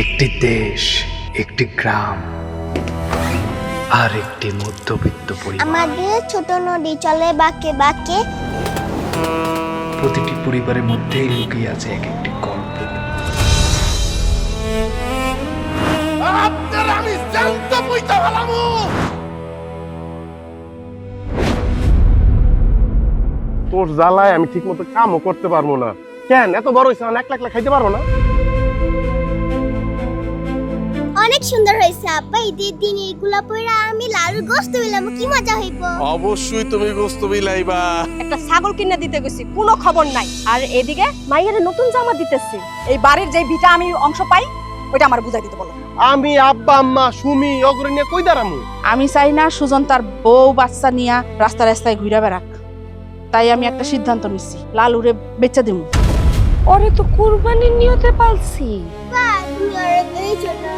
একটি দেশ, একটি গ্রাম আর একটি মধ্যবিত্ত পরিবার। আমাদের ছোট নদী চলে বাঁকে বাঁকে। প্রতিটি পরিবারের মধ্যেই লুকিয়ে আছে এক একটি গল্প। তোর জ্বালায় আমি ঠিক মতো কামও করতে পারবো না। কেন এত বড় হয়েছে, এক লাখ খাইতে পারবো না? অনেক সুন্দর হয়েছে আব্বা। ঈদের দিন এইগুলা পরে আমি লালুর গোশত বিলাম, কি মজা হইব। অবশ্যই তুমি গোশত বিলাইবা। একটা ছাগল কিনে দিতে গেছি, কোনো খবর নাই। আর এদিকে মাইয়ের নতুন জামা দিতেছি। এই বাড়ির যে ভিটা আমি অংশ পাই ওইটা আমার বুঝাই দিতে বলো। আমি আব্বা আম্মা সুমি অগ্রে নিয়ে কই দাঁড়ামু? আমি চাই না সুজন তার বউ বাচ্চা নিয়ে রাস্তায় রাস্তায় ঘুরে বেড়াক। তাই আমি একটা সিদ্ধান্ত নিচ্ছি, লালুরে বেচে দিব। ওরে তো কুরবানির নিয়তে পালছি। তুমি ওরে বেচো না,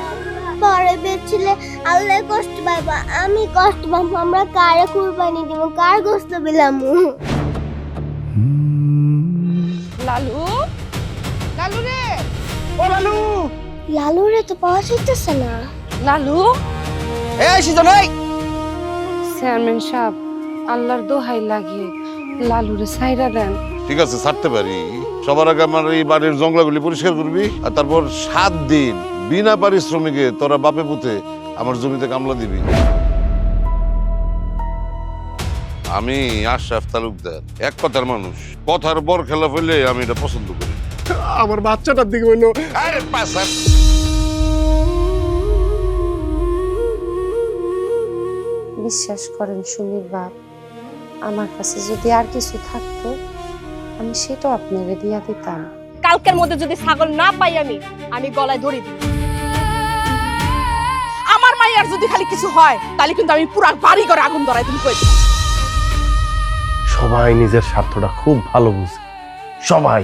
পরে বেচলে আল্লাহ কষ্ট পাইবা, আমি কষ্ট পাবো। আমরা কারে কুরবানি দিব, কার গোশত বিলামু? লালু, লালু রে, ও লালু! লালুরে তো পাওয়া যাইতেছে না। লালু। এই সুজন, এই চেয়ারম্যান সাহেব, আল্লাহর দোহাই লাগিয়ে লালুরে সাইরা দেন। ঠিক আছে, ছাড়তে পারি। সবার আগে আমার এই বাড়ির জঙ্গলাগুলি পরিষ্কার করবি, আর তারপর 7 দিন বিনা পারিশ্রমিকে তোরা বাপে পুঁতে আমার জমিতে কামলা দিবি। আমি আশরাফ তালুকদার, এক কথার মানুষ। কথার বর খেলা ফেললে আমি এটা পছন্দ করি। আমার বাচ্চাটার দিকে হইলো। আরে পাশা বিশ্বাস করেন সুমির বাপ, আমার কাছে যদি আর কিছু থাকতো আমি সেটাও আপনারে দিয়া দিতাম। কালকের মধ্যে যদি ছাগল না পাই আমি গলায় ধরে দিই। আমার মাইয়ার যদি খালি কিছু হয় তাহলে কিন্তু আমি পুরা বাড়ি ঘরে আগুন ধরাই তুমি কই। সবাই নিজের স্বার্থটা খুব ভালো বুঝে। সবাই।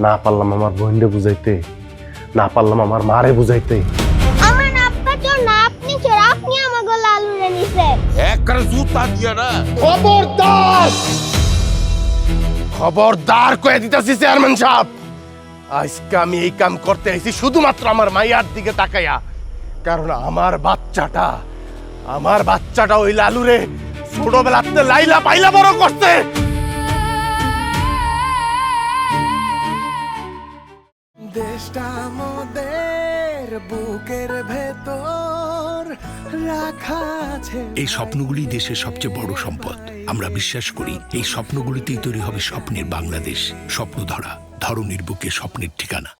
না পারলাম আমার বোনরে বুঝাইতে, না পারলাম আমার মারে বুঝাইতে। আমার আব্বা তো না, আপনি কে? আপনি আমাকে লালুরে নিছেন। একবারে জুতা দিয়া না। খবরদার! খবরদার কয়ে দিতেছি চেয়ারম্যান সাহেব, আজকে আমি এই কাম করতে আইছি শুধুমাত্র আমার মাইয়ার দিকে তাকাইয়া। কারণ আমার বাচ্চাটা ওই লালুরে ছোটবেলাতে লাইলা পাইলা বড় করছে। দেশটা আমাদের বুকের ভেতর রাখা আছে। এই স্বপ্নগুলি দেশের সবচেয়ে বড় সম্পদ। আমরা বিশ্বাস করি এই স্বপ্নগুলিতেই তৈরি হবে স্বপ্নের বাংলাদেশ। স্বপ্ন ধরা, ধরনীর বুকে স্বপ্নের ঠিকানা।